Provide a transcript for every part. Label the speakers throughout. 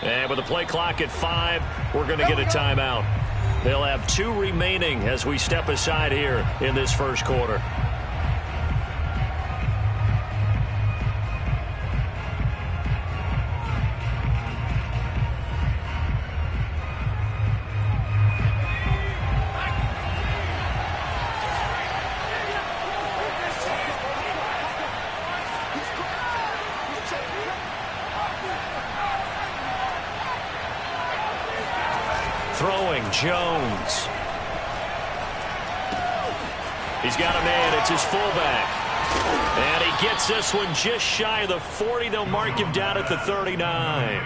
Speaker 1: And with the play clock at 5, we're going to get a timeout. They'll have 2 remaining as we step aside here in this first quarter. Throwing, Jones. He's got a man. It's his fullback. And he gets this one just shy of the 40. They'll mark him down at the 39.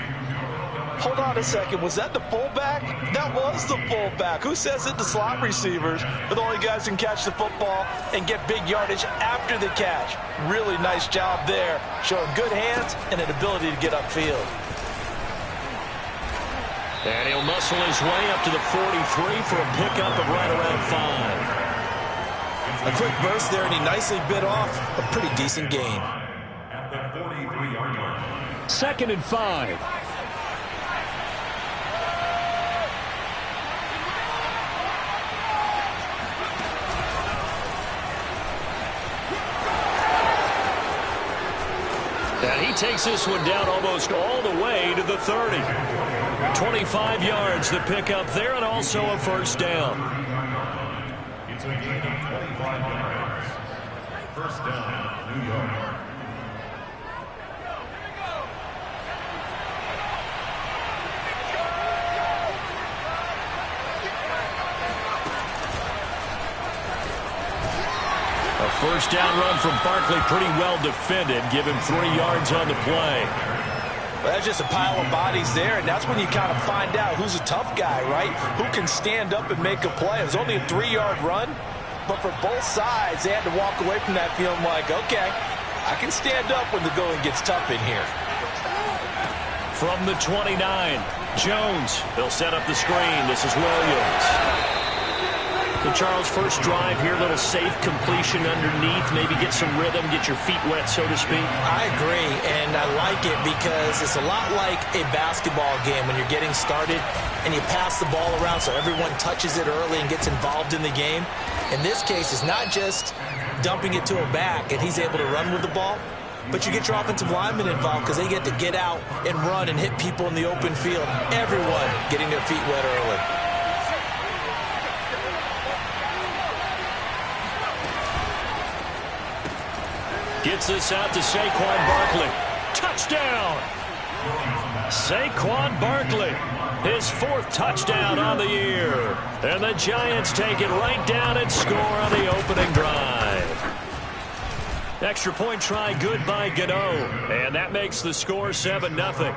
Speaker 2: Hold on a second. Was that the fullback? That was the fullback. Who says it? The slot receivers are the only guys who can catch the football and get big yardage after the catch. Really nice job there. Showing good hands and an ability to get upfield.
Speaker 1: And he'll muscle his way up to the 43 for a pickup of right around 5.
Speaker 2: A quick burst there, and he nicely bit off a pretty decent gain.
Speaker 3: At the 43-yard line.
Speaker 1: 2nd and 5. And he takes this one down almost all the way to the 30. 25 yards to pick up there, and also a first down.
Speaker 3: It's a gain of 25 yards. First down, New York.
Speaker 1: A first down run from Barkley, pretty well defended. Give him 3 yards on the play.
Speaker 2: Well, that's just a pile of bodies there, and that's when you kind of find out who's a tough guy, right? Who can stand up and make a play. It was only a 3-yard run, but for both sides, they had to walk away from that feeling like, okay, I can stand up when the going gets tough in here.
Speaker 1: From the 29, Jones. They'll set up the screen. This is Williams. So Charles, first drive here, little safe completion underneath, maybe get some rhythm, get your feet wet, so to speak.
Speaker 2: I agree, and I like it because it's a lot like a basketball game when you're getting started and you pass the ball around so everyone touches it early and gets involved in the game. In this case, it's not just dumping it to a back and he's able to run with the ball, but you get your offensive linemen involved because they get to get out and run and hit people in the open field. Everyone getting their feet wet early.
Speaker 1: Gets this out to Saquon Barkley. Touchdown! Saquon Barkley, his 4th touchdown on the year. And the Giants take it right down and score on the opening drive. Extra point try good by Gano. And that makes the score 7-0.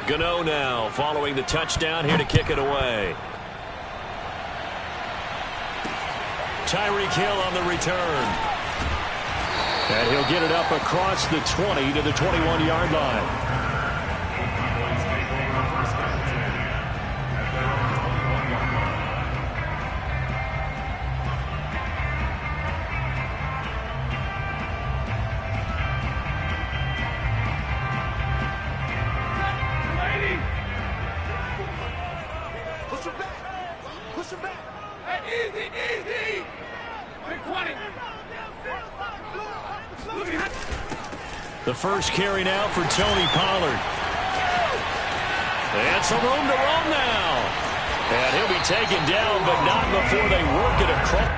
Speaker 1: Gano now following the touchdown here to kick it away. Tyreek Hill on the return. And he'll get it up across the 20 to the 21-yard line. The first carry now for Tony Pollard. And some room to run now. And he'll be taken down, but not before they work it across.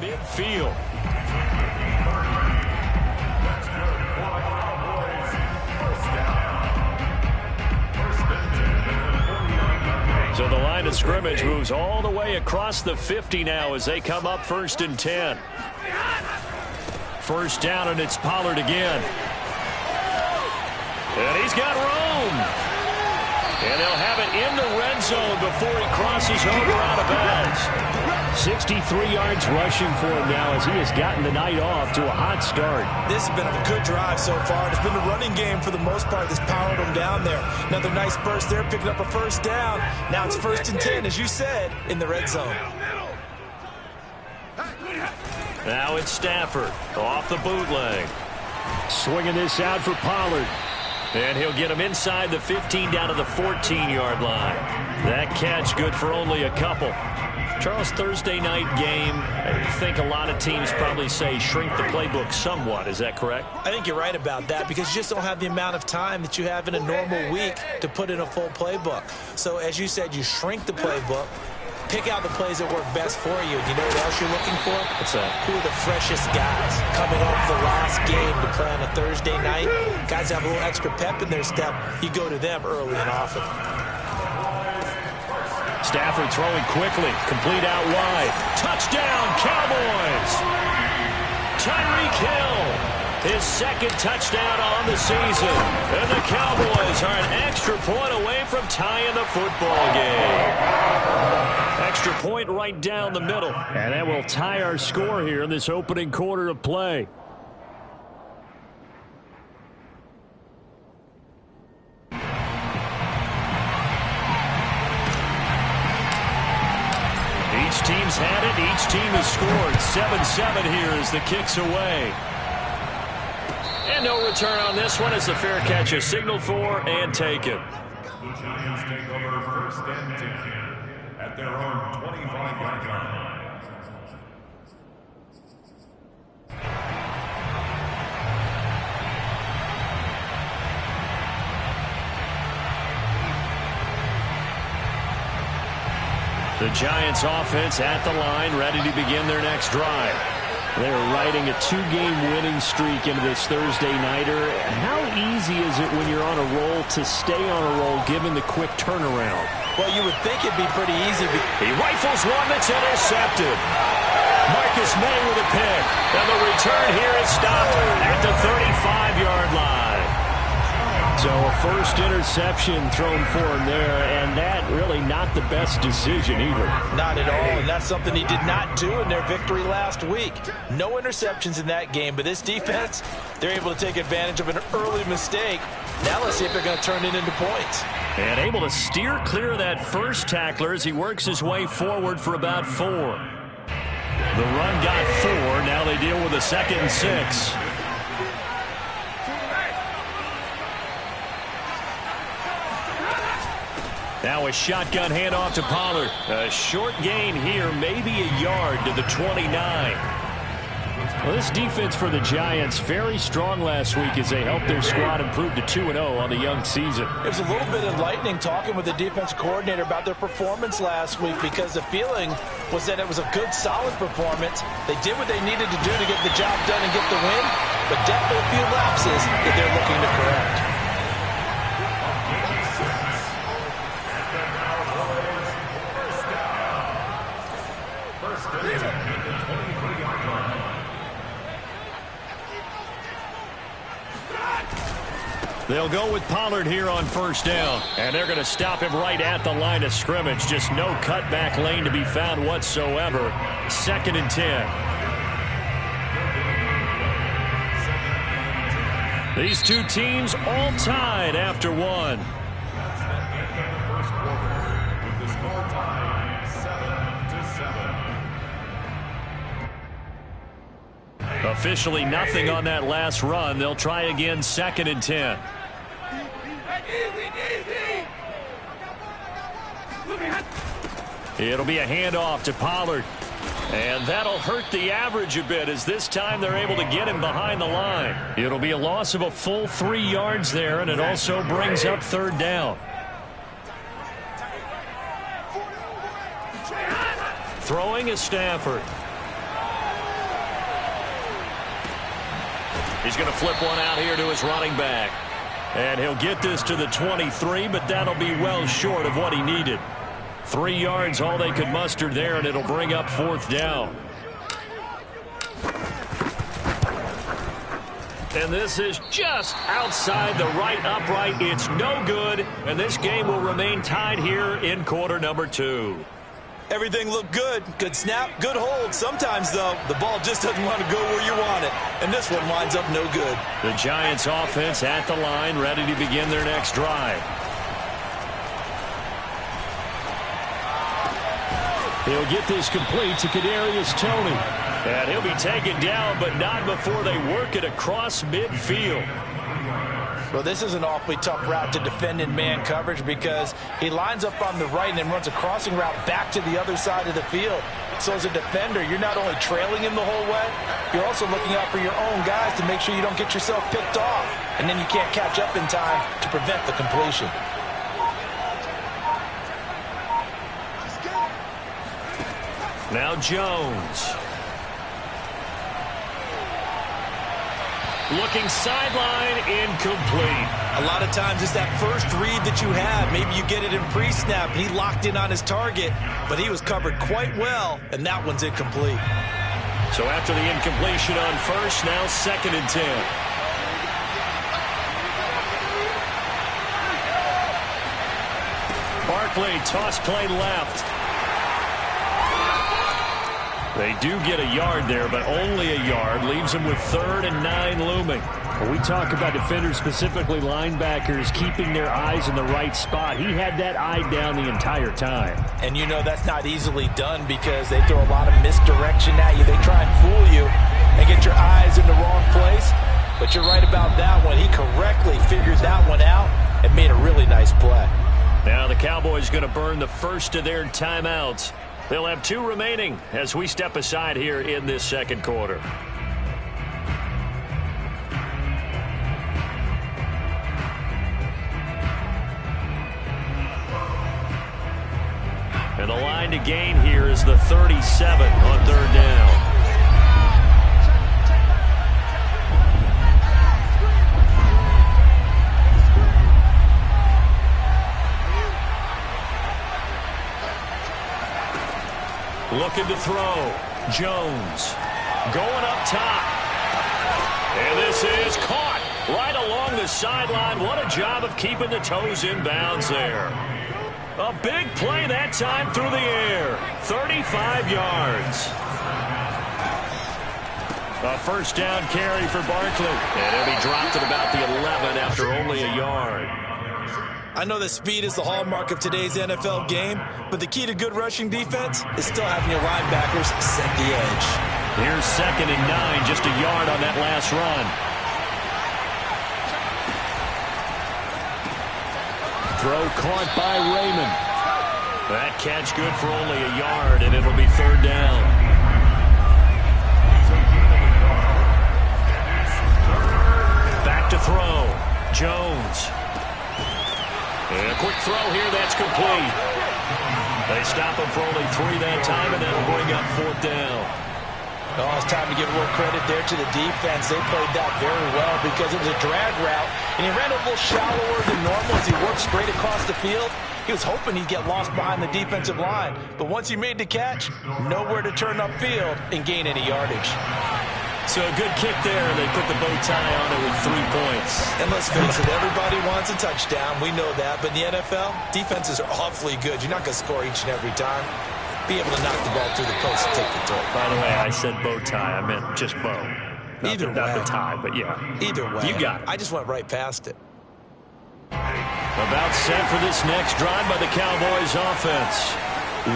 Speaker 1: Midfield. scrimmage moves all the way across the 50 now as they come up 1st and 10. First down, and it's Pollard again. And he's got room. And they'll have it in the red zone before he crosses over out of bounds. 63 yards rushing for him now as he has gotten the night off to a hot start.
Speaker 2: This has been a good drive so far. It's been the running game for the most part that's powered him down there. Another nice burst there, picking up a first down. Now it's 1st and 10, as you said, in the red zone.
Speaker 1: Now it's Stafford off the bootleg. Swinging this out for Pollard. And he'll get him inside the 15 down to the 14-yard line. That catch good for only a couple. Charles, Thursday night game, I think a lot of teams probably say shrink the playbook somewhat. Is that correct?
Speaker 2: I think you're right about that because you just don't have the amount of time that you have in a normal week to put in a full playbook. So as you said, you shrink the playbook, pick out the plays that work best for you. You know what else you're looking for?
Speaker 1: What's that?
Speaker 2: Who are the freshest guys coming off the last game to play on a Thursday night? Guys have a little extra pep in their step. You go to them early and often.
Speaker 1: Stafford throwing quickly, complete out wide. Touchdown, Cowboys! Tyreek Hill, his 2nd touchdown on the season. And the Cowboys are an extra point away from tying the football game. Extra point right down the middle. And that will tie our score here in this opening quarter of play. Each team's had it. Each team has scored. 7-7 here as the kick's away. And no return on this one as the fair catch is signaled for and taken.
Speaker 3: The Giants take over 1st and 10 at their own 25-yard line.
Speaker 1: The Giants offense at the line, ready to begin their next drive. They're riding a 2-game winning streak into this Thursday nighter. How easy is it when you're on a roll to stay on a roll given the quick turnaround?
Speaker 2: Well, you would think it'd be pretty easy.
Speaker 1: He rifles one that's intercepted. Marcus May with a pick. And the return here is stopped at the 35-yard line. So a first interception thrown for him there, and that really not the best decision either.
Speaker 2: Not at all, and that's something he did not do in their victory last week. No interceptions in that game, but this defense, they're able to take advantage of an early mistake. Now let's see if they're going to turn it into points.
Speaker 1: And able to steer clear of that first tackler as he works his way forward for about 4. The run got 4. Now they deal with a 2nd and 6. Now a shotgun handoff to Pollard. A short gain here, maybe a yard to the 29. Well, this defense for the Giants very strong last week as they helped their squad improve to 2-0 on the young season.
Speaker 2: It was a little bit enlightening talking with the defense coordinator about their performance last week because the feeling was that it was a good, solid performance. They did what they needed to do to get the job done and get the win, but definitely a few lapses that they're looking to correct.
Speaker 1: They'll go with Pollard here on 1st down. And they're going to stop him right at the line of scrimmage. Just no cutback lane to be found whatsoever. 2nd and 10. These two teams all tied after 1. Officially nothing on that last run. They'll try again 2nd and 10. It'll be a handoff to Pollard. And that'll hurt the average a bit as this time they're able to get him behind the line. It'll be a loss of a full 3 yards there, and it also brings up 3rd down. Throwing is Stafford. He's going to flip one out here to his running back. And he'll get this to the 23, but that'll be well short of what he needed. 3 yards, all they could muster there, and it'll bring up 4th down. And this is just outside the right upright. It's no good, and this game will remain tied here in quarter number 2.
Speaker 2: Everything looked good. Good snap, good hold. Sometimes, though, the ball just doesn't want to go where you want it. And this one winds up no good.
Speaker 1: The Giants offense at the line, ready to begin their next drive. He'll get this complete to Kadarius Toney. And he'll be taken down, but not before they work it across midfield.
Speaker 2: Well, this is an awfully tough route to defend in man coverage because he lines up on the right and then runs a crossing route back to the other side of the field. So as a defender, you're not only trailing him the whole way, you're also looking out for your own guys to make sure you don't get yourself picked off. And then you can't catch up in time to prevent the completion.
Speaker 1: Now Jones. Looking sideline, incomplete.
Speaker 2: A lot of times it's that first read that you have. Maybe you get it in pre-snap. He locked in on his target, but he was covered quite well, and that one's incomplete.
Speaker 1: So after the incompletion on first, now 2nd and 10. Barkley, toss play left. They do get a yard there, but only a yard. Leaves them with 3rd and 9 looming.
Speaker 4: When we talk about defenders, specifically linebackers, keeping their eyes in the right spot, he had that eye down the entire time.
Speaker 2: And you know that's not easily done because they throw a lot of misdirection at you. They try and fool you and get your eyes in the wrong place. But you're right about that one. He correctly figured that one out and made a really nice play.
Speaker 1: Now the Cowboys going to burn the first of their timeouts. They'll have 2 remaining as we step aside here in this second quarter. And the line to gain here is the 37 on 3rd down. Looking to throw. Jones going up top. And this is caught right along the sideline. What a job of keeping the toes in bounds there. A big play that time through the air. 35 yards. A first down carry for Barkley. And he'll be dropped at about the 11 after only a yard.
Speaker 2: I know that speed is the hallmark of today's NFL game, but the key to good rushing defense is still having your linebackers set the edge.
Speaker 1: Here's 2nd and 9, just a yard on that last run. Throw caught by Raymond. That catch good for only a yard, and it'll be 3rd down. Back to throw. Jones. And a quick throw here, that's complete. They stop him for only 3 that time, and that'll bring up 4th down.
Speaker 2: Oh, it's time to give a little credit there to the defense. They played that very well because it was a drag route, and he ran a little shallower than normal as he worked straight across the field. He was hoping he'd get lost behind the defensive line, but once he made the catch, nowhere to turn upfield and gain any yardage.
Speaker 1: So a good kick there, and they put the bow tie on it with 3 points.
Speaker 2: And let's face it, everybody wants a touchdown. We know that. But in the NFL, defenses are awfully good. You're not going to score each and every time. Be able to knock the ball through the post and take the toll.
Speaker 1: By the way, I said bow tie. I meant just bow. Not the tie, but yeah.
Speaker 2: Either way.
Speaker 1: You got it.
Speaker 2: I just went right past it.
Speaker 1: About set for this next drive by the Cowboys offense.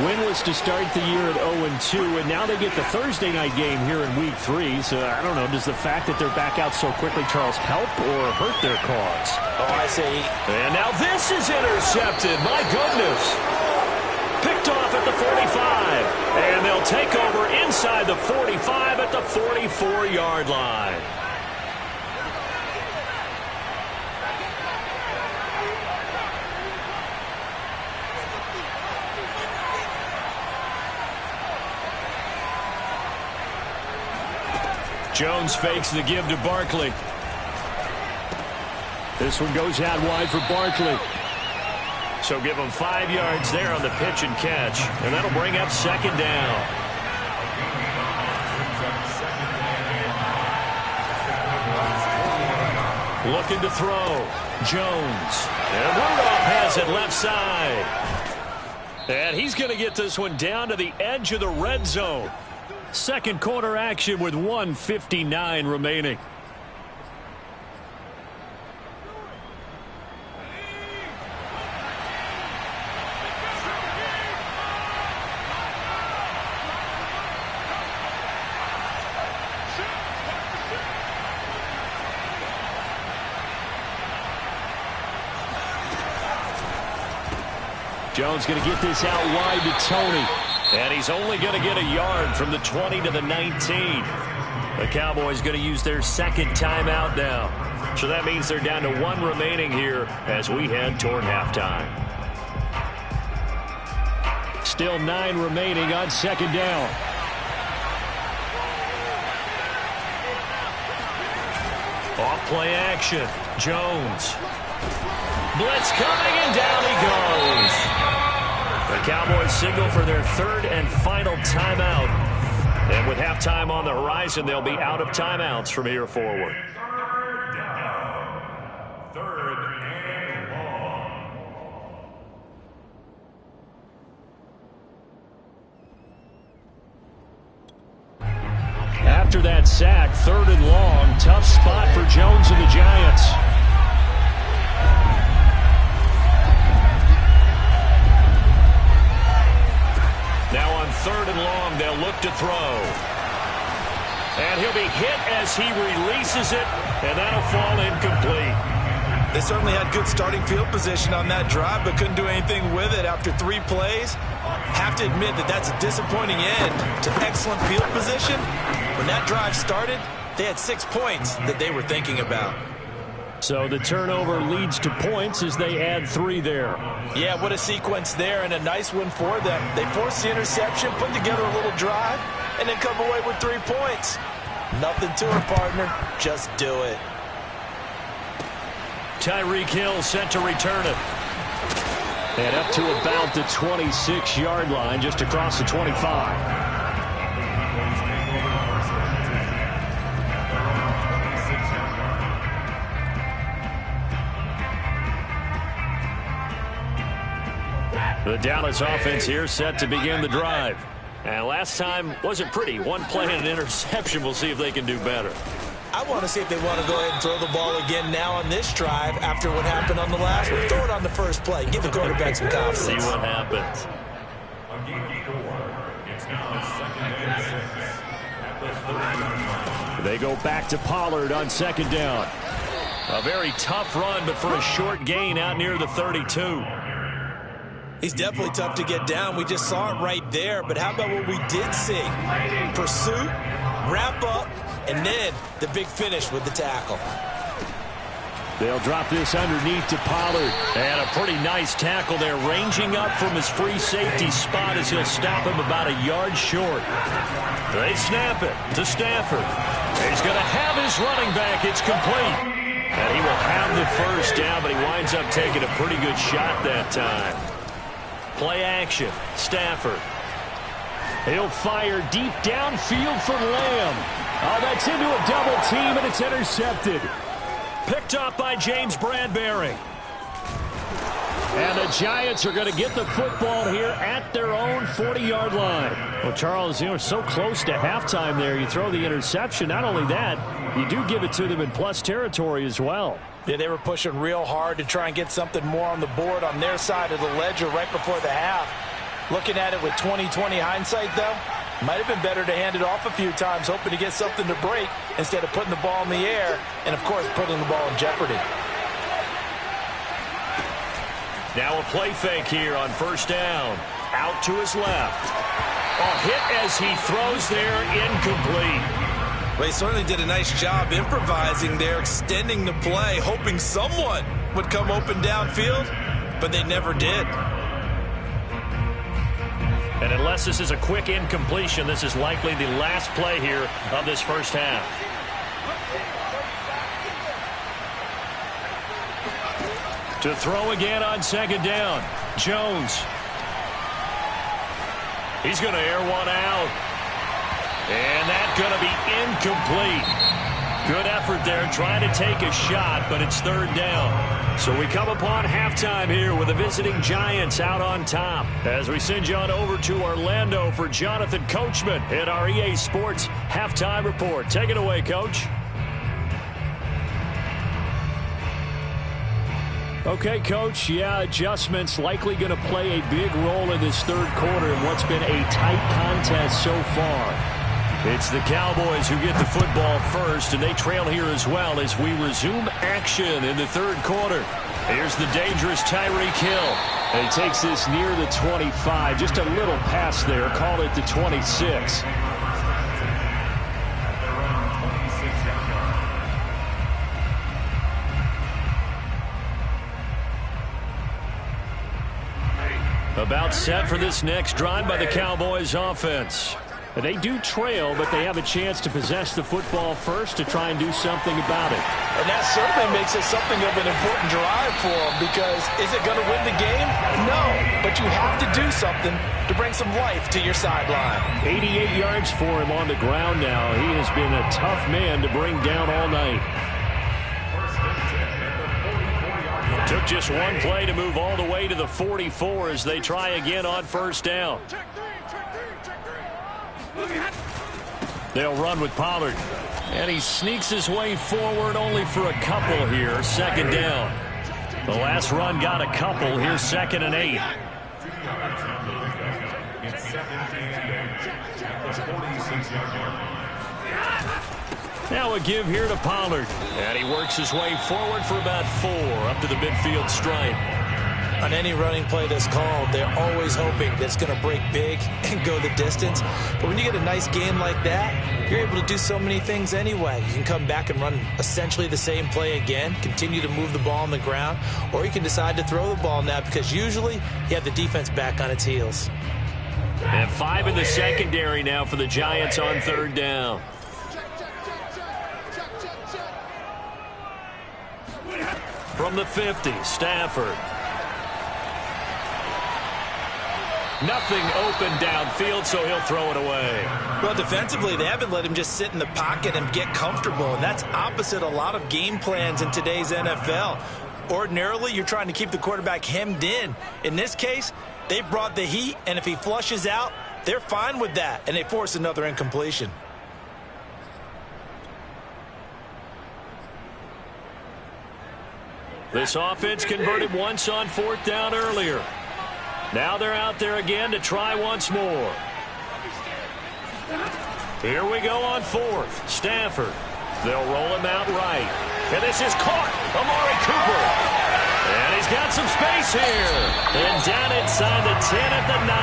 Speaker 4: Winless to start the year at 0-2, and now they get the Thursday night game here in Week 3. So, I don't know, does the fact that they're back out so quickly, Charles, help or hurt their cause?
Speaker 2: Oh, I say.
Speaker 1: And now this is intercepted. My goodness. Picked off at the 45. And they'll take over inside the 45 at the 44-yard line. Jones fakes the give to Barkley. This one goes out wide for Barkley. So give them 5 yards there on the pitch and catch, and that'll bring up second down. Looking to throw. Jones. And Rudolph has it left side. And he's going to get this one down to the edge of the red zone. Second quarter action with 1:59 remaining. Jones going to get this out wide to Tony. And he's only going to get a yard from the 20 to the 19. The Cowboys going to use their second timeout now. So that means they're down to 1 remaining here as we head toward halftime. Still 9 remaining on second down. Off play action. Jones. Blitz coming, and down he goes. The Cowboys signal for their 3rd and final timeout. And with halftime on the horizon, they'll be out of timeouts from here forward.
Speaker 3: Third and long.
Speaker 4: After that sack, 3rd and long. Tough spot for Jones and the Giants.
Speaker 1: Now on 3rd and long, they'll look to throw. And he'll be hit as he releases it, and that'll fall incomplete.
Speaker 2: They certainly had good starting field position on that drive, but couldn't do anything with it after 3 plays. Have to admit that that's a disappointing end to excellent field position. When that drive started, they had 6 points that they were thinking about.
Speaker 4: So the turnover leads to points as they add 3 there.
Speaker 2: Yeah, what a sequence there, and a nice one for them. They forced the interception, put together a little drive, and then come away with 3 points. Nothing to it, partner. Just do it.
Speaker 1: Tyreek Hill set to return it.
Speaker 4: And up to about the 26-yard line, just across the 25.
Speaker 1: The Dallas offense here set to begin the drive. And last time wasn't pretty. 1 play and an interception. We'll see if they can do better.
Speaker 2: I want to see if they want to go ahead and throw the ball again now on this drive after what happened on the last one. Throw it on the first play. Give the quarterback some confidence.
Speaker 1: See what happens.
Speaker 3: It's now 2nd and 6.
Speaker 4: They go back to Pollard on 2nd down.
Speaker 1: A very tough run, but for a short gain out near the 32.
Speaker 2: He's definitely tough to get down. We just saw it right there. But how about what we did see? Pursuit, wrap up, and then the big finish with the tackle.
Speaker 4: They'll drop this underneath to Pollard.
Speaker 1: And a pretty nice tackle there, ranging up from his free safety spot as he'll stop him about a yard short. They snap it to Stafford. He's going to have his running back. It's complete. And he will have the first down, but he winds up taking a pretty good shot that time. Play action. Stafford.
Speaker 4: He'll fire deep downfield for Lamb. Oh, that's into a double team, and it's intercepted.
Speaker 1: Picked up by James Bradbury.
Speaker 4: And the Giants are going to get the football here at their own 40-yard line. Well, Charles, you know, so close to halftime there. You throw the interception. Not only that, you do give it to them in plus territory as well.
Speaker 2: Yeah, they were pushing real hard to try and get something more on the board on their side of the ledger right before the half. Looking at it with 20/20 hindsight, though, might have been better to hand it off a few times, hoping to get something to break instead of putting the ball in the air and, of course, putting the ball in jeopardy.
Speaker 1: Now a play fake here on 1st down. Out to his left. A hit as he throws there, incomplete.
Speaker 2: Well, he certainly did a nice job improvising there, extending the play, hoping someone would come open downfield, but they never did.
Speaker 1: And unless this is a quick incompletion, this is likely the last play here of this first half. To throw again on second down. Jones. He's going to air one out. And that's going to be incomplete. Good effort there trying to take a shot, but it's third down. So we come upon halftime here with the visiting Giants out on top. As we send you on over to Orlando for Jonathan Coachman in our EA Sports Halftime Report. Take it away, Coach.
Speaker 4: Okay, Coach, yeah, adjustments likely going to play a big role in this third quarter in what's been a tight contest so far.
Speaker 1: It's the Cowboys who get the football first, and they trail here as well as we resume action in the third quarter. Here's the dangerous Tyreek Hill.
Speaker 4: And he takes this near the 25, just a little pass there, call it the 26.
Speaker 1: About set for this next drive by the Cowboys offense.
Speaker 4: They do trail, but they have a chance to possess the football first to try and do something about it.
Speaker 2: And that certainly makes it something of an important drive for them, because is it going to win the game? No, but you have to do something to bring some life to your sideline.
Speaker 4: 88 yards for him on the ground now. He has been a tough man to bring down all night.
Speaker 1: Took just one play to move all the way to the 44 as they try again on first down. They'll run with Pollard. And he sneaks his way forward only for a couple here. Second down. The last run got a couple. Here's 2nd and 8. Now a give here to Pollard. And he works his way forward for about 4 up to the midfield stripe.
Speaker 2: On any running play that's called, they're always hoping that it's going to break big and go the distance. But when you get a nice game like that, you're able to do so many things anyway. You can come back and run essentially the same play again, continue to move the ball on the ground, or you can decide to throw the ball now, because usually you have the defense back on its heels.
Speaker 1: And 5 in the secondary now for the Giants on third down. From the 50, Stafford. Nothing open downfield, so he'll throw it away.
Speaker 2: Well, defensively, they haven't let him just sit in the pocket and get comfortable, and that's opposite a lot of game plans in today's NFL. Ordinarily, you're trying to keep the quarterback hemmed in. In this case, they brought the heat, and if he flushes out, they're fine with that, and they force another incompletion.
Speaker 1: This offense converted once on fourth down earlier. Now they're out there again to try once more. Here we go on fourth. Stafford. They'll roll him out right. And this is caught. Amari Cooper. And he's got some space here. And down inside the 10 at the 9.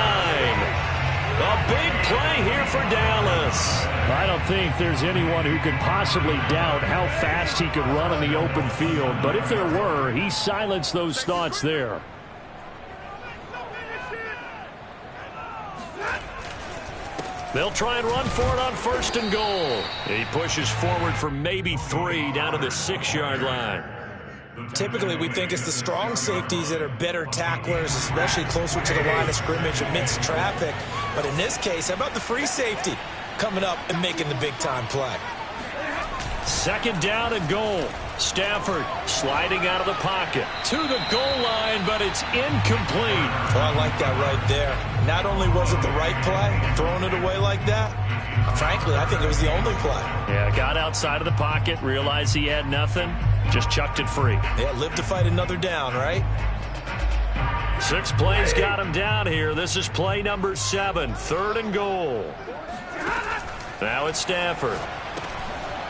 Speaker 1: A big play here for Dallas.
Speaker 4: I don't think there's anyone who could possibly doubt how fast he could run in the open field. But if there were, he silenced those thoughts there.
Speaker 1: They'll try and run for it on 1st and goal. He pushes forward for maybe 3 down to the 6-yard line.
Speaker 2: Typically, we think it's the strong safeties that are better tacklers, especially closer to the line of scrimmage amidst traffic. But in this case, how about the free safety coming up and making the big-time play?
Speaker 1: 2nd down and goal. Stafford sliding out of the pocket to the goal line, but it's incomplete.
Speaker 2: Oh, I like that right there. Not only was it the right play, throwing it away like that, frankly, I think it was the only play.
Speaker 1: Yeah, got outside of the pocket, realized he had nothing, just chucked it free.
Speaker 2: Yeah, live to fight another down, right?
Speaker 1: 6 plays got him down here. This is play number 7, 3rd and goal. Now it's Stafford.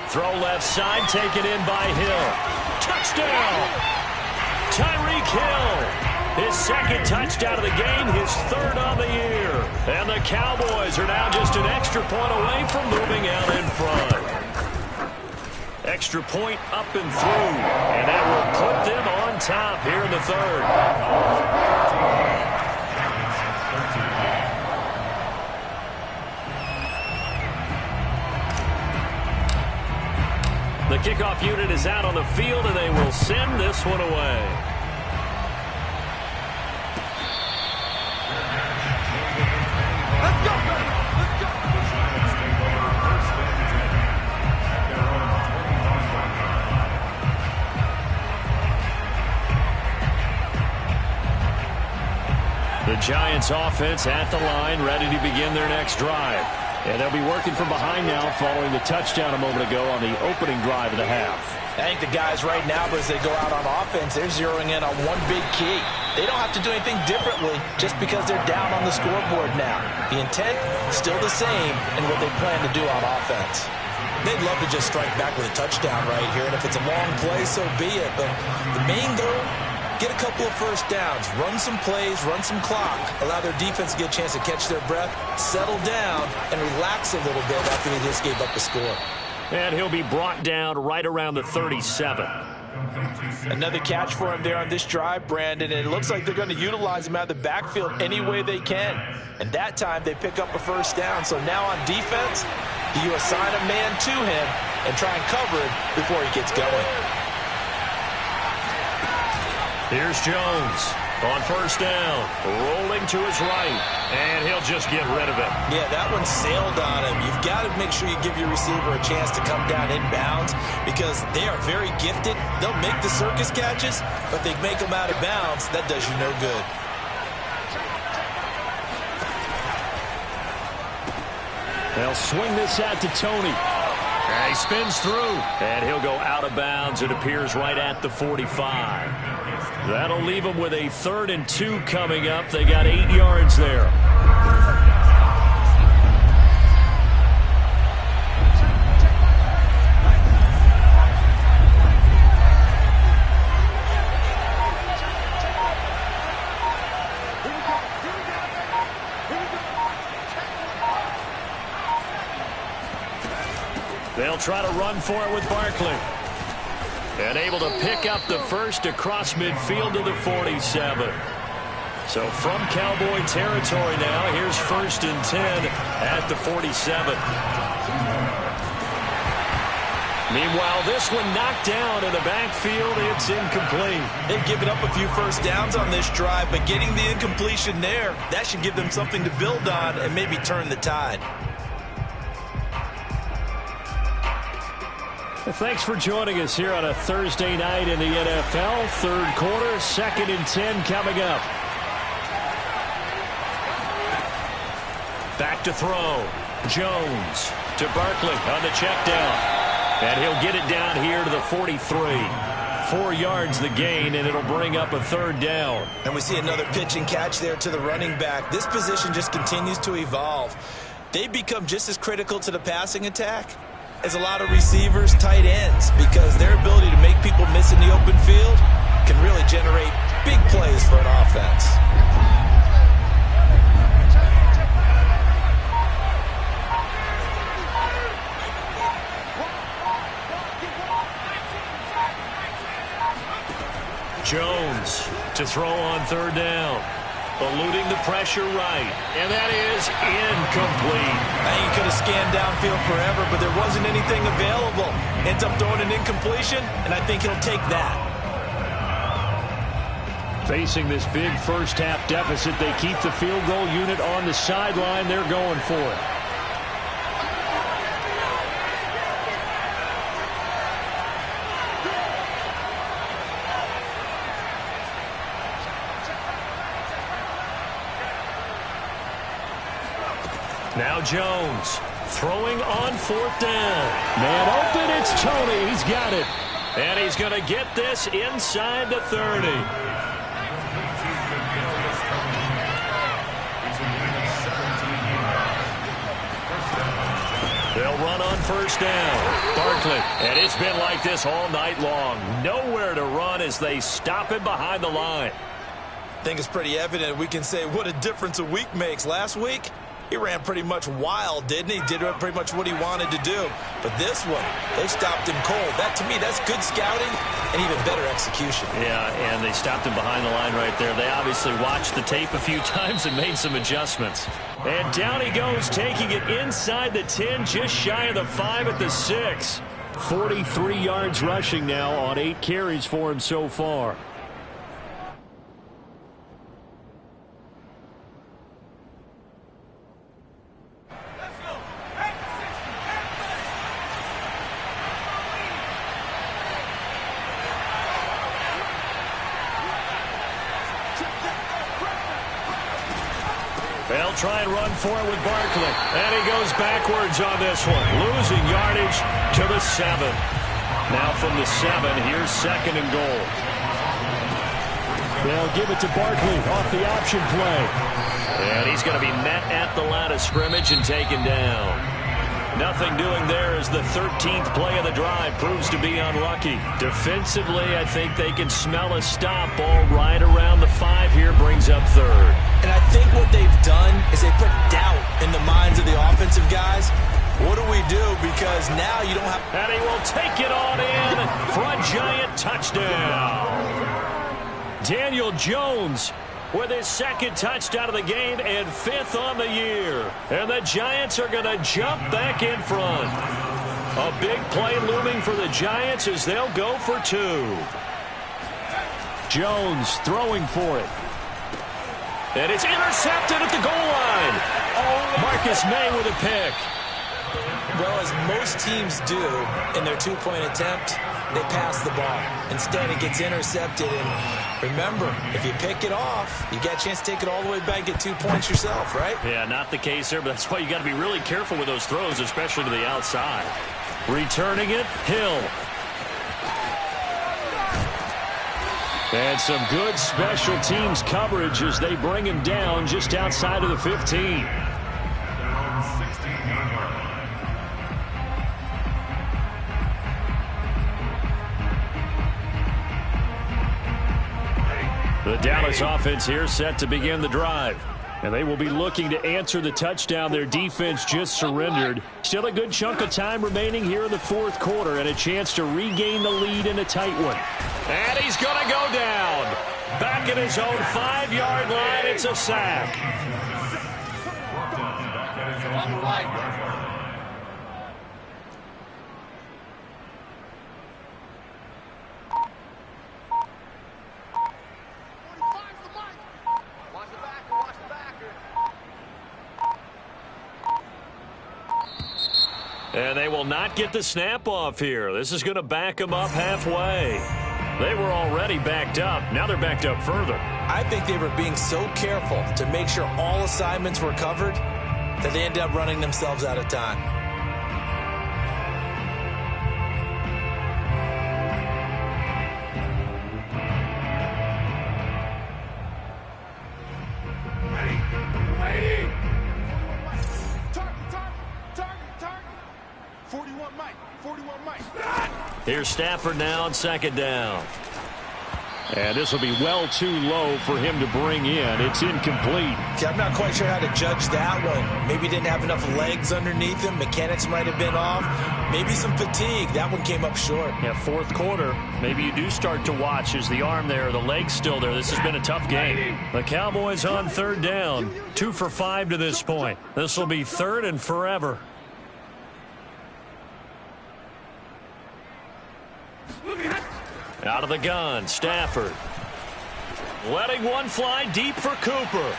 Speaker 1: Throw left side, taken in by Hill. Touchdown! Tyreek Hill. His 2nd touchdown of the game, his 3rd on the year. And the Cowboys are now just an extra point away from moving out in front. Extra point up and through. And that will put them on top here in the 3rd. The kickoff unit is out on the field, and they will send this one away. The Giants offense at the line, ready to begin their next drive. And they'll be working from behind now following the touchdown a moment ago on the opening drive of the half.
Speaker 2: I think the guys right now, as they go out on offense, they're zeroing in on one big key. They don't have to do anything differently just because they're down on the scoreboard now. The intent is still the same in what they plan to do on offense. They'd love to just strike back with a touchdown right here, and if it's a long play, so be it. But the main goal, get a couple of first downs, run some plays, run some clock, allow their defense to get a chance to catch their breath, settle down, and relax a little bit after they just gave up the score.
Speaker 1: And he'll be brought down right around the 37.
Speaker 2: Another catch for him there on this drive, Brandon, and it looks like they're going to utilize him out of the backfield any way they can. And that time they pick up a first down. So now on defense, do you assign a man to him and try and cover it before he gets going?
Speaker 1: Here's Jones on first down, rolling to his right, and he'll just get rid of it.
Speaker 2: Yeah, that one sailed on him. You've got to make sure you give your receiver a chance to come down inbounds because they are very gifted. They'll make the circus catches, but they make them out of bounds. That does you no good.
Speaker 1: They'll swing this out to Tony. And he spins through, and he'll go out of bounds. It appears right at the 45. That'll leave them with a 3rd and 2 coming up. They got 8 yards there. They'll try to run for it with Barkley. And able to pick up the first across midfield to the 47. So from Cowboy territory now, here's 1st and 10 at the 47. Meanwhile, this one knocked down in the backfield. It's incomplete.
Speaker 2: They've given up a few first downs on this drive, but getting the incompletion there, that should give them something to build on and maybe turn the tide.
Speaker 1: Thanks for joining us here on a Thursday night in the NFL. 3rd quarter, 2nd and 10 coming up. Back to throw. Jones to Barkley on the check down. And he'll get it down here to the 43. 4 yards the gain, and it'll bring up a 3rd down.
Speaker 2: And we see another pitch and catch there to the running back. This position just continues to evolve. They've become just as critical to the passing attack as a lot of receivers, tight ends, because their ability to make people miss in the open field can really generate big plays for an offense.
Speaker 1: Jones to throw on 3rd down. Eluding the pressure right. And that is incomplete.
Speaker 2: I think he could have scanned downfield forever, but there wasn't anything available. Ends up throwing an incompletion, and I think he'll take that.
Speaker 1: Facing this big first half deficit, they keep the field goal unit on the sideline. They're going for it. Now Jones throwing on 4th down. Man open, it's Tony. He's got it. And he's going to get this inside the 30. They'll run on 1st down. Barkley. And it's been like this all night long. Nowhere to run as they stop him behind the line.
Speaker 2: I think it's pretty evident. We can say what a difference a week makes. Last week, he ran pretty much wild, didn't he? Did pretty much what he wanted to do. But this one, they stopped him cold. That, to me, that's good scouting and even better execution.
Speaker 1: Yeah, and they stopped him behind the line right there. They obviously watched the tape a few times and made some adjustments. And down he goes, taking it inside the 10, just shy of the 5 at the 6. 43 yards rushing now on 8 carries for him so far. They'll try and run for it with Barkley. And he goes backwards on this one, losing yardage to the 7. Now from the 7, here's 2nd and goal.
Speaker 4: They'll give it to Barkley off the option play.
Speaker 1: And he's going to be met at the line of scrimmage and taken down. Nothing doing there as the 13th play of the drive proves to be unlucky. Defensively, I think they can smell a stop. Ball right around the 5 here, brings up 3rd.
Speaker 2: And I think what they've done is they put doubt in the minds of the offensive guys. What do we do? Because now you don't have...
Speaker 1: And he will take it on in for a Giant touchdown. Daniel Jones with his 2nd touchdown of the game and 5th on the year. And the Giants are going to jump back in front. A big play looming for the Giants as they'll go for 2.
Speaker 4: Jones throwing for it.
Speaker 1: And it's intercepted at the goal line. Marcus May with a pick.
Speaker 2: Well, as most teams do in their 2-point attempt, they pass the ball. Instead, it gets intercepted. And remember, if you pick it off, you get a chance to take it all the way back, get 2 points yourself, right?
Speaker 1: Yeah, not the case there, but that's why you got to be really careful with those throws, especially to the outside. Returning it, Hill. And some good special teams coverage as they bring him down just outside of the 15. The Dallas offense here set to begin the drive. And they will be looking to answer the touchdown their defense just surrendered. Still a good chunk of time remaining here in the 4th quarter and a chance to regain the lead in a tight one. And he's going to go down. Back at his own 5-yard line, it's a sack. And they will not get the snap off here. This is going to back them up halfway. They were already backed up. Now they're backed up further.
Speaker 2: I think they were being so careful to make sure all assignments were covered that they ended up running themselves out of time.
Speaker 1: Here's Stafford now on 2nd down.
Speaker 4: And this will be well too low for him to bring in. It's incomplete.
Speaker 2: Okay, I'm not quite sure how to judge that one. Maybe he didn't have enough legs underneath him. Mechanics might have been off. Maybe some fatigue. That one came up short.
Speaker 1: Yeah, 4th quarter. Maybe you do start to watch. Is the arm there, the leg's still there? This has been a tough game. The Cowboys on 3rd down. 2 for 5 to this point. This will be 3rd and forever. Out of the gun, Stafford. Letting one fly deep for Cooper.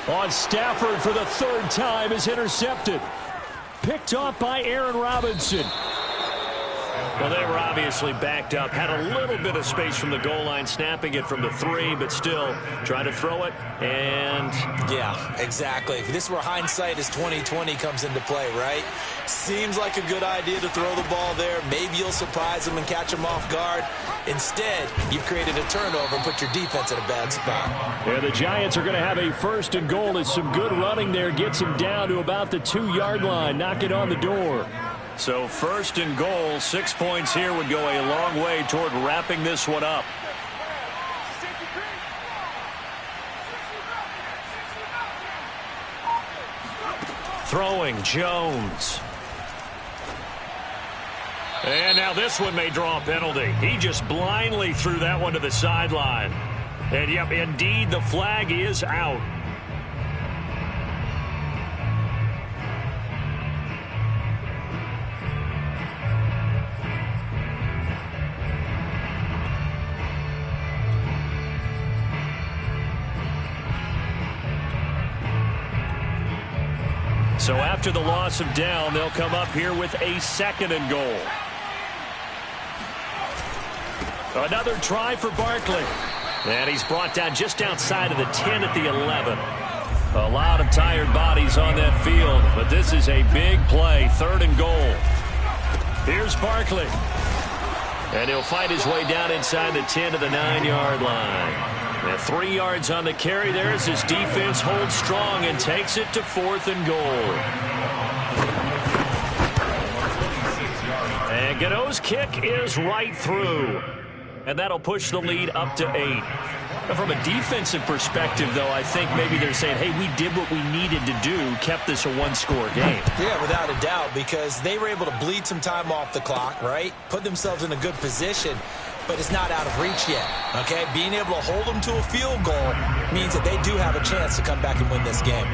Speaker 4: On Stafford for the 3rd time is intercepted. Picked off by Aaron Robinson.
Speaker 1: Well, they were obviously backed up. Had a little bit of space from the goal line, snapping it from the 3, but still trying to throw it. And
Speaker 2: yeah, exactly. If this were hindsight as 2020 comes into play, right? Seems like a good idea to throw the ball there. Maybe you'll surprise them and catch them off guard. Instead, you've created a turnover and put your defense in a bad spot.
Speaker 4: Yeah, the Giants are going to have a 1st and goal as some good running there gets him down to about the 2-yard line. Knock it on the door.
Speaker 1: So 1st and goal, 6 points here would go a long way toward wrapping this one up. Throwing, Jones. And now this one may draw a penalty. He just blindly threw that one to the sideline. And yep, indeed, the flag is out. So after the loss of down, they'll come up here with a 2nd and goal. Another try for Barkley. And he's brought down just outside of the 10 at the 11. A lot of tired bodies on that field, but this is a big play, 3rd and goal. Here's Barkley. And he'll fight his way down inside the 10 to the 9-yard line. And 3 yards on the carry there as his defense holds strong and takes it to 4th and goal. And Gano's kick is right through. And that'll push the lead up to 8. From a defensive perspective, though, I think maybe they're saying, hey, we did what we needed to do, kept this a 1-score game.
Speaker 2: Yeah, without a doubt, because they were able to bleed some time off the clock, right? Put themselves in a good position, but it's not out of reach yet, okay? Being able to hold them to a field goal means that they do have a chance to come back and win this game.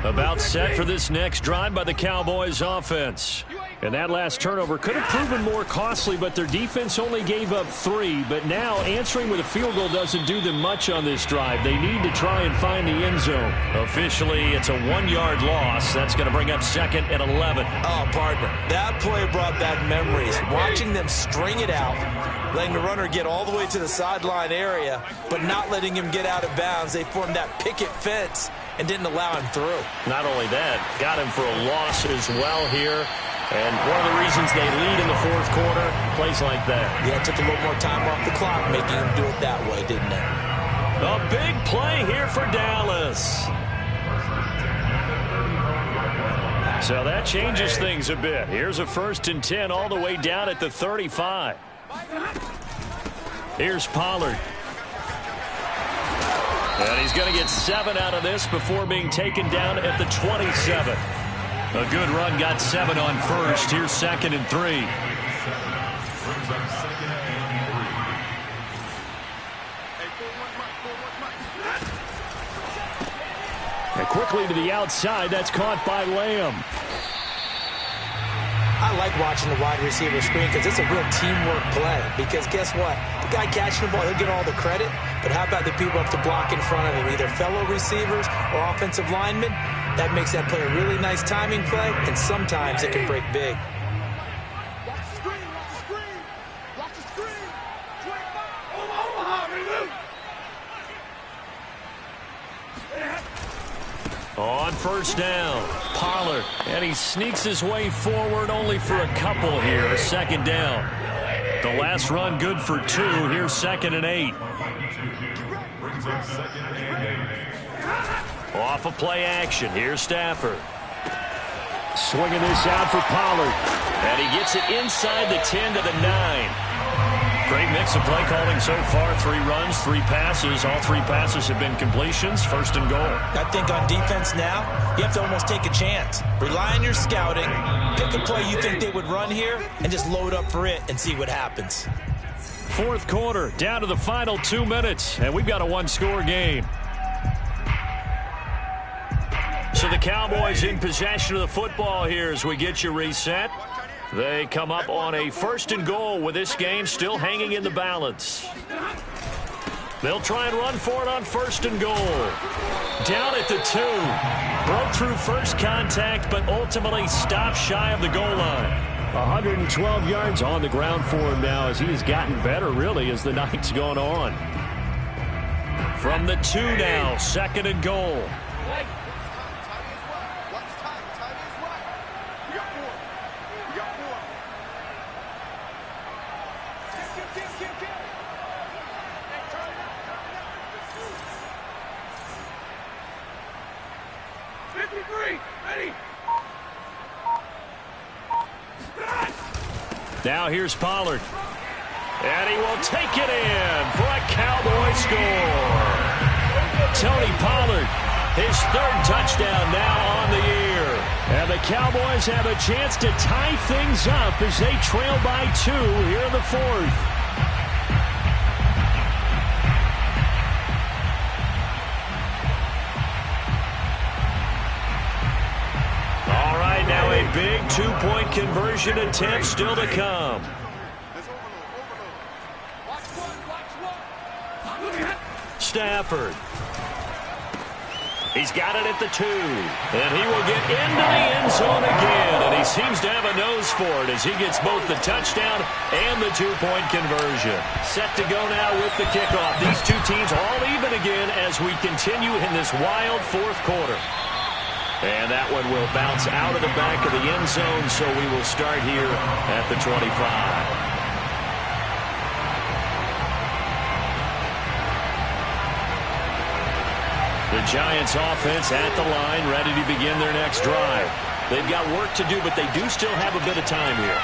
Speaker 1: About set for this next drive by the Cowboys offense. And that last turnover could have proven more costly, but their defense only gave up 3. But now answering with a field goal doesn't do them much on this drive. They need to try and find the end zone. Officially, it's a 1-yard loss. That's going to bring up 2nd and 11.
Speaker 2: Oh, partner, that play brought back memories. Watching them string it out, letting the runner get all the way to the sideline area, but not letting him get out of bounds. They formed that picket fence and didn't allow him through.
Speaker 1: Not only that, got him for a loss as well here. And one of the reasons they lead in the 4th quarter, plays like that.
Speaker 2: Yeah, it took a little more time off the clock, making him do it that way, didn't it?
Speaker 1: A big play here for Dallas. So that changes things a bit. Here's a 1st and 10 all the way down at the 35. Here's Pollard. And he's going to get 7 out of this before being taken down at the 27. A good run, got 7 on 1st. Here's 2nd and 3.
Speaker 4: And quickly to the outside, that's caught by Lamb.
Speaker 2: I like watching the wide receiver screen because it's a real teamwork play. Because guess what? The guy catching the ball, he'll get all the credit. But how about the people up to block in front of him, either fellow receivers or offensive linemen? That makes that play a really nice timing play, and sometimes it can break big.
Speaker 1: On 1st down, Pollard, and he sneaks his way forward only for a couple here. 2nd down. The last run good for 2. Here's 2nd and 8. Off of play action. Here's Stafford.
Speaker 4: Swinging this out for Pollard.
Speaker 1: And he gets it inside the 10 to the 9. Great mix of play calling so far. 3 runs, 3 passes. All 3 passes have been completions. 1st and goal.
Speaker 2: I think on defense now, you have to almost take a chance. Rely on your scouting. Pick a play you think they would run here and just load up for it and see what happens.
Speaker 1: 4th quarter, down to the final 2 minutes, and we've got a 1-score game. So the Cowboys in possession of the football here as we get you reset. They come up on a 1st and goal with this game still hanging in the balance. They'll try and run for it on 1st and goal. Down at the 2. Broke through first contact, but ultimately stopped shy of the goal line.
Speaker 4: 112 yards on the ground for him now as he has gotten better, really, as the night's gone on.
Speaker 1: From the 2 now, 2nd and goal. Now here's Pollard. And he will take it in for a Cowboy score. Tony Pollard, his 3rd touchdown now on the year.
Speaker 4: And the Cowboys have a chance to tie things up as they trail by 2 here in the 4th.
Speaker 1: Now a big 2-point conversion attempt still to come. Stafford. He's got it at the 2. And he will get into the end zone again. And he seems to have a nose for it as he gets both the touchdown and the 2-point conversion. Set to go now with the kickoff. These two teams all even again as we continue in this wild fourth quarter. And that one will bounce out of the back of the end zone, so we will start here at the 25. The Giants offense at the line, ready to begin their next drive. They've got work to do, but they do still have a bit of time here.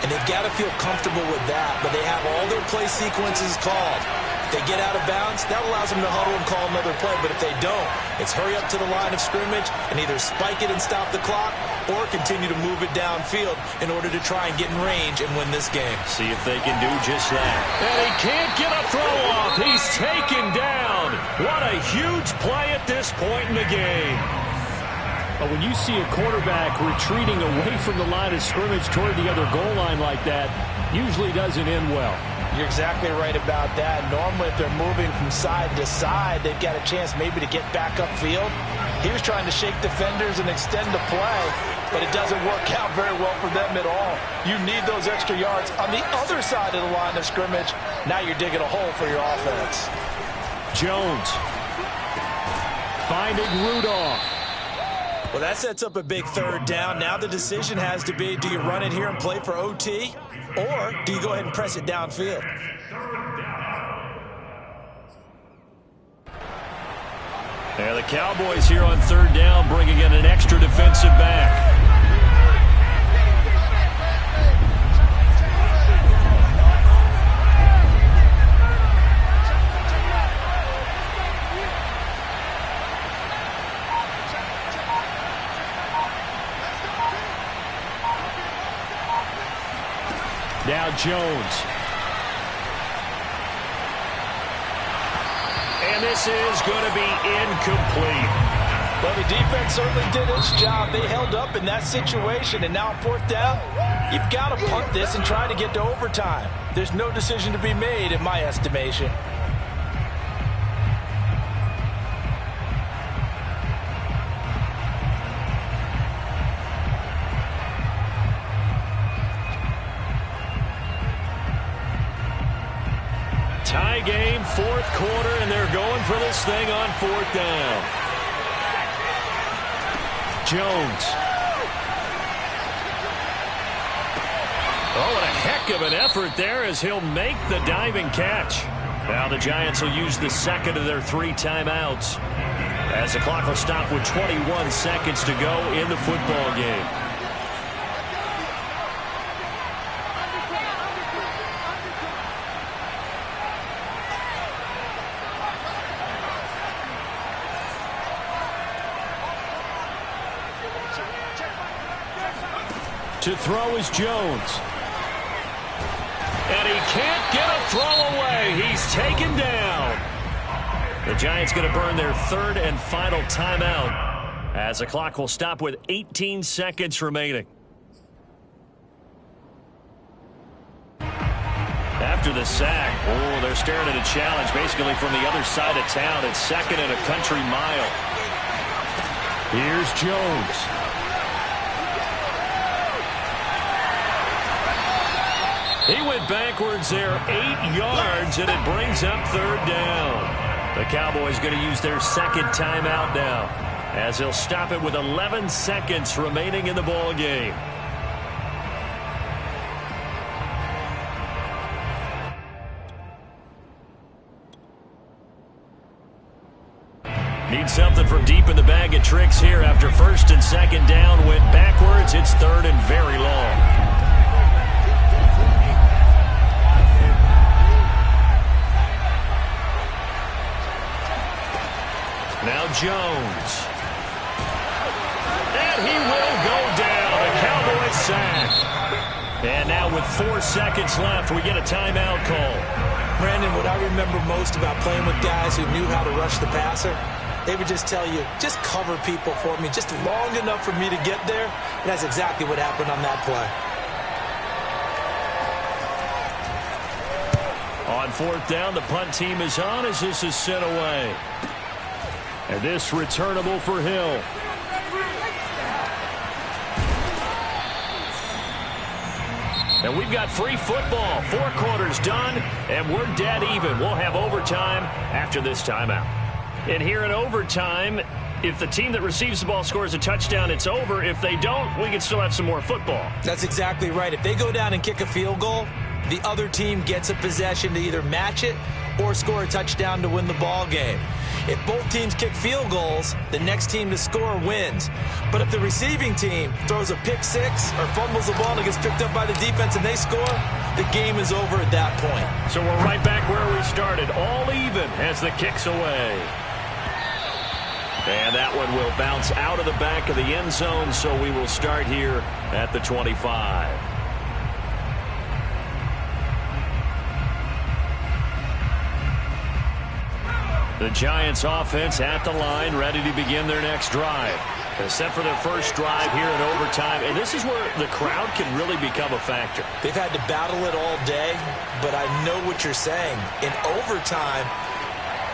Speaker 2: And they've got to feel comfortable with that, but they have all their play sequences called. If they get out of bounds, that allows them to huddle and call another play, but if they don't, it's hurry up to the line of scrimmage and either spike it and stop the clock or continue to move it downfield in order to try and get in range and win this game.
Speaker 1: See if they can do just that. And he can't get a throw off. He's taken down. What a huge play at this point in the game.
Speaker 4: But when you see a quarterback retreating away from the line of scrimmage toward the other goal line like that, usually doesn't end well.
Speaker 2: You're exactly right about that. Normally, if they're moving from side to side, they've got a chance maybe to get back upfield. He was trying to shake defenders and extend the play, but it doesn't work out very well for them at all. You need those extra yards on the other side of the line of scrimmage. Now you're digging a hole for your offense.
Speaker 4: Jones finding Rudolph.
Speaker 2: Well, that sets up a big third down. Now the decision has to be, do you run it here and play for OT, or do you go ahead and press it downfield?
Speaker 1: And the Cowboys here on third down, bringing in an extra defensive back. Now Jones. And this is going to be incomplete.
Speaker 2: Well, the defense certainly did its job. They held up in that situation, and now on fourth down, you've got to punt this and try to get to overtime. There's no decision to be made in my estimation.
Speaker 1: Tie game, fourth quarter, and they're going for this thing on fourth down. Jones. Oh, and a heck of an effort there as he'll make the diving catch. Now the Giants will use the second of their 3 timeouts as the clock will stop with 21 seconds to go in the football game. To throw is Jones. And he can't get a throw away. He's taken down. The Giants going to burn their third and final timeout as the clock will stop with 18 seconds remaining. After the sack, oh, they're staring at a challenge basically from the other side of town. It's second and a country mile.
Speaker 4: Here's Jones.
Speaker 1: He went backwards there 8 yards, and it brings up third down. The Cowboys going to use their second timeout now as they'll stop it with 11 seconds remaining in the ball game. Need something from deep in the bag of tricks here after first and second down went backwards. It's third and very long. Now Jones. And he will go down. A Cowboys sack. And now with 4 seconds left, we get a timeout call.
Speaker 2: Brandon, what I remember most about playing with guys who knew how to rush the passer, they would just tell you, just cover people for me, just long enough for me to get there. And that's exactly what happened on that play.
Speaker 1: On fourth down, the punt team is on as this is sent away.
Speaker 4: And this returnable for Hill. And we've got free football. 4 quarters done, and we're dead even. We'll have overtime after this timeout. And here in overtime, if the team that receives the ball scores a touchdown, it's over. If they don't, we can still have some more football.
Speaker 2: That's exactly right. If they go down and kick a field goal, the other team gets a possession to either match it or score a touchdown to win the ball game. If both teams kick field goals, the next team to score wins. But if the receiving team throws a pick six or fumbles the ball and it gets picked up by the defense and they score, the game is over at that point.
Speaker 4: So we're right back where we started, all even as the kick's away. And that one will bounce out of the back of the end zone, so we will start here at the 25. The Giants offense at the line, ready to begin their next drive. They're set for their first drive here in overtime, and this is where the crowd can really become a factor.
Speaker 2: They've had to battle it all day, but I know what you're saying. In overtime,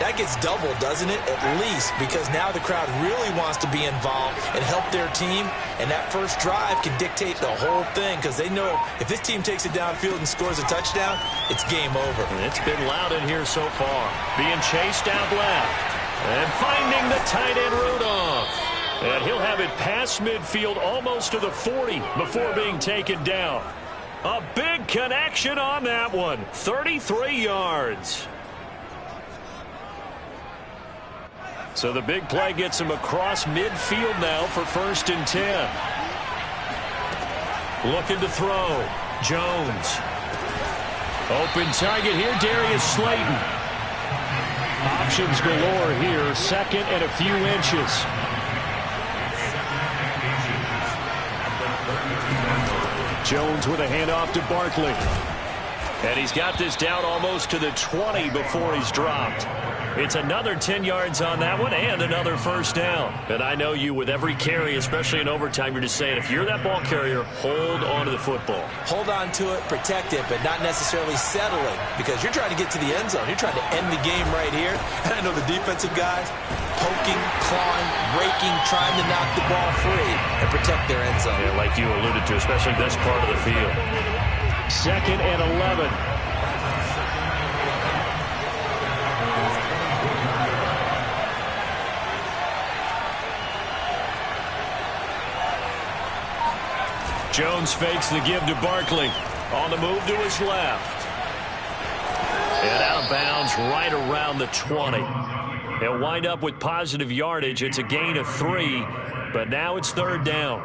Speaker 2: that gets doubled, doesn't it? At least, because now the crowd really wants to be involved and help their team, and that first drive can dictate the whole thing because they know if this team takes it downfield and scores a touchdown, it's game over.
Speaker 4: And it's been loud in here so far. Being chased out left and finding the tight end Rudolph. And he'll have it past midfield almost to the 40 before being taken down. A big connection on that one. 33 yards. So the big play gets him across midfield now for 1st and 10. Looking to throw. Jones. Open target here, Darius Slayton. Options galore here, 2nd and a few inches. Jones with a handoff to Barkley. And he's got this down almost to the 20 before he's dropped. It's another 10 yards on that one and another first down. And I know you with every carry, especially in overtime, you're just saying if you're that ball carrier, hold on to the football.
Speaker 2: Hold on to it, protect it, but not necessarily settling because you're trying to get to the end zone. You're trying to end the game right here. And I know the defensive guys poking, clawing, raking, trying to knock the ball free and protect their end zone.
Speaker 4: Yeah, like you alluded to, especially this part of the field. 2nd and 11. Jones fakes the give to Barkley. On the move to his left. And out of bounds right around the 20. They'll wind up with positive yardage. It's a gain of 3, but now it's 3rd down.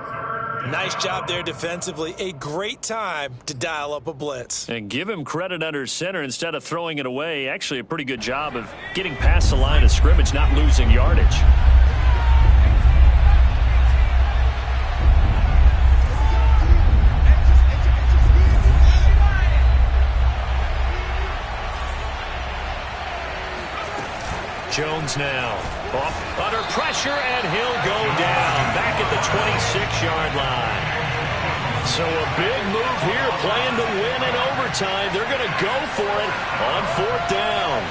Speaker 2: Nice job there defensively. A great time to dial up a blitz.
Speaker 4: And give him credit under center instead of throwing it away. Actually a pretty good job of getting past the line of scrimmage, not losing yardage. Jones now off under pressure, and he'll go down back at the 26-yard line. So a big move here, playing to win in overtime. They're going to go for it on 4th down.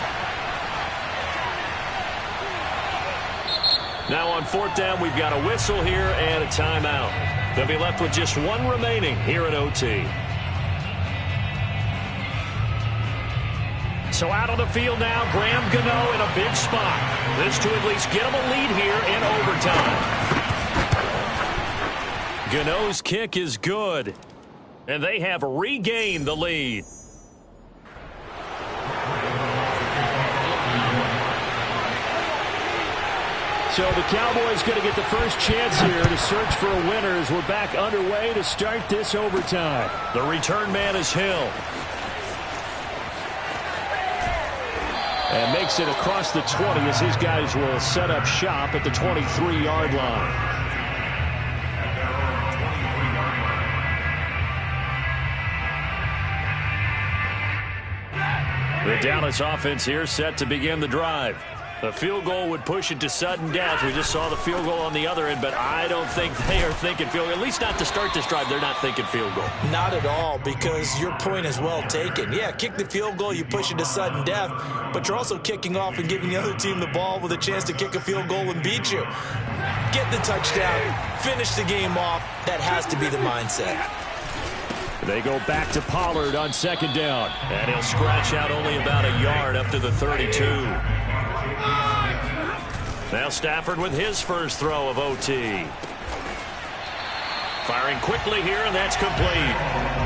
Speaker 4: Now on 4th down, we've got a whistle here and a timeout. They'll be left with just 1 remaining here at OT. So out on the field now, Graham Gano in a big spot. This to at least get him a lead here in overtime. Gano's kick is good, and they have regained the lead. So the Cowboys going to get the first chance here to search for a winner as we're back underway to start this overtime. The return man is Hill. And makes it across the 20 as his guys will set up shop at the 23-yard line. The Dallas offense here set to begin the drive.
Speaker 1: The field goal would push it to sudden death. We just saw the field goal on the other end, but I don't think they are thinking field goal. At least not to start this drive. They're not thinking field goal.
Speaker 2: Not at all, because your point is well taken. Yeah, kick the field goal, you push it to sudden death, but you're also kicking off and giving the other team the ball with a chance to kick a field goal and beat you. Get the touchdown, finish the game off. That has to be the mindset.
Speaker 4: They go back to Pollard on second down.
Speaker 1: And he'll scratch out only about a yard up to the 32. Now Stafford with his first throw of OT. Firing quickly here, and that's complete.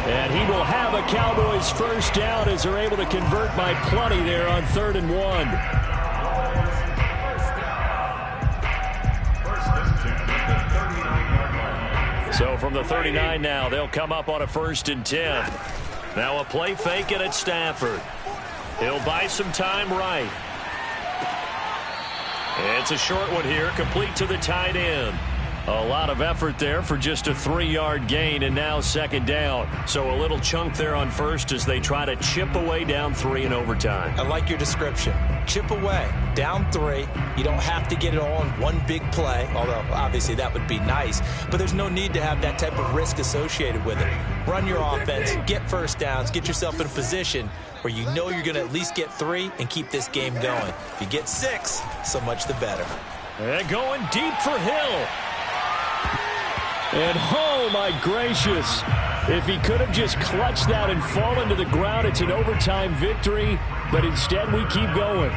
Speaker 4: And he will have a Cowboys first down as they're able to convert by plenty there on 3rd and 1.
Speaker 1: So from the 39 now, they'll come up on a 1st and 10. Now a play fake it at Stafford. He'll buy some time right. It's a short one here, complete to the tight end. A lot of effort there for just a 3-yard gain, and now 2nd down. So a little chunk there on 1st as they try to chip away down 3 in overtime.
Speaker 2: I like your description. Chip away, down 3. You don't have to get it all in one big play, although obviously that would be nice. But there's no need to have that type of risk associated with it. Run your offense, get first downs, get yourself in a position where you know you're going to at least get 3 and keep this game going. If you get 6, so much the better.
Speaker 4: And going deep for Hill. And oh my gracious, if he could have just clutched that and fallen to the ground, it's an overtime victory, but instead we keep going.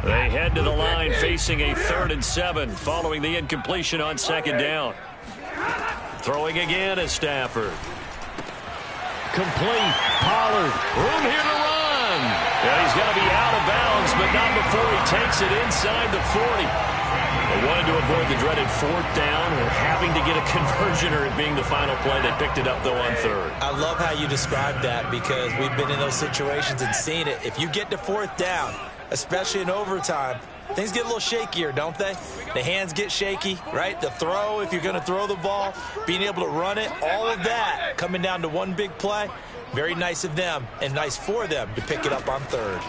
Speaker 1: They head to the line facing a 3rd and 7 following the incompletion on 2nd down. Throwing again is Stafford.
Speaker 4: Complete. Pollard.
Speaker 1: Room here to run. Yeah, he's got to be out of bounds, but not before he takes it inside the 40. They wanted to avoid the dreaded 4th down or having to get a conversion or it being the final play. They picked it up, though, on 3rd.
Speaker 2: I love how you described that because we've been in those situations and seen it. If you get to 4th down, especially in overtime, things get a little shakier, don't they? The hands get shaky, right? The throw, if you're going to throw the ball, being able to run it, all of that coming down to one big play. Very nice of them and nice for them to pick it up on 3rd.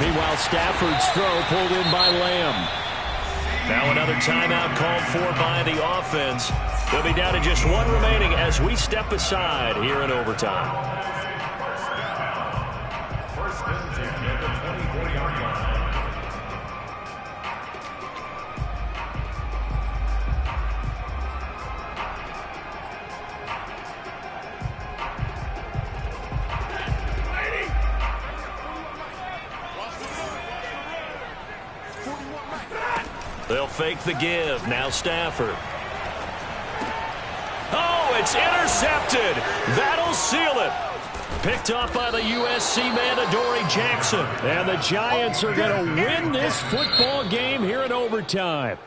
Speaker 4: Meanwhile, Stafford's throw pulled in by Lamb.
Speaker 1: Now another timeout called for by the offense. They'll be down to just 1 remaining as we step aside here in overtime. They'll fake the give. Now Stafford. Oh, it's intercepted. That'll seal it. Picked off by the USC man, Adoree Jackson.
Speaker 4: And the Giants are going to win this football game here in overtime.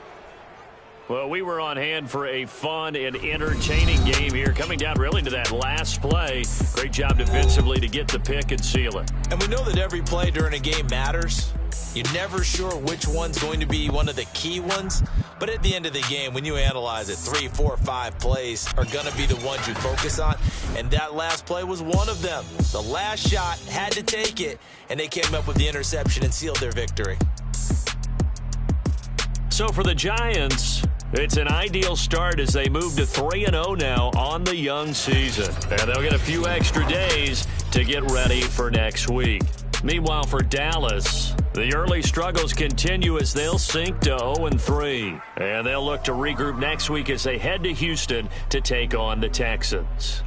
Speaker 1: Well, we were on hand for a fun and entertaining game here. Coming down really to that last play. Great job defensively to get the pick and seal it.
Speaker 2: And we know that every play during a game matters. You're never sure which one's going to be one of the key ones. But at the end of the game, when you analyze it, 3, 4, 5 plays are going to be the ones you focus on. And that last play was one of them. The last shot had to take it, and they came up with the interception and sealed their victory.
Speaker 1: So for the Giants, it's an ideal start as they move to 3-0 now on the young season. And they'll get a few extra days to get ready for next week. Meanwhile, for Dallas, the early struggles continue as they'll sink to 0-3. And they'll look to regroup next week as they head to Houston to take on the Texans.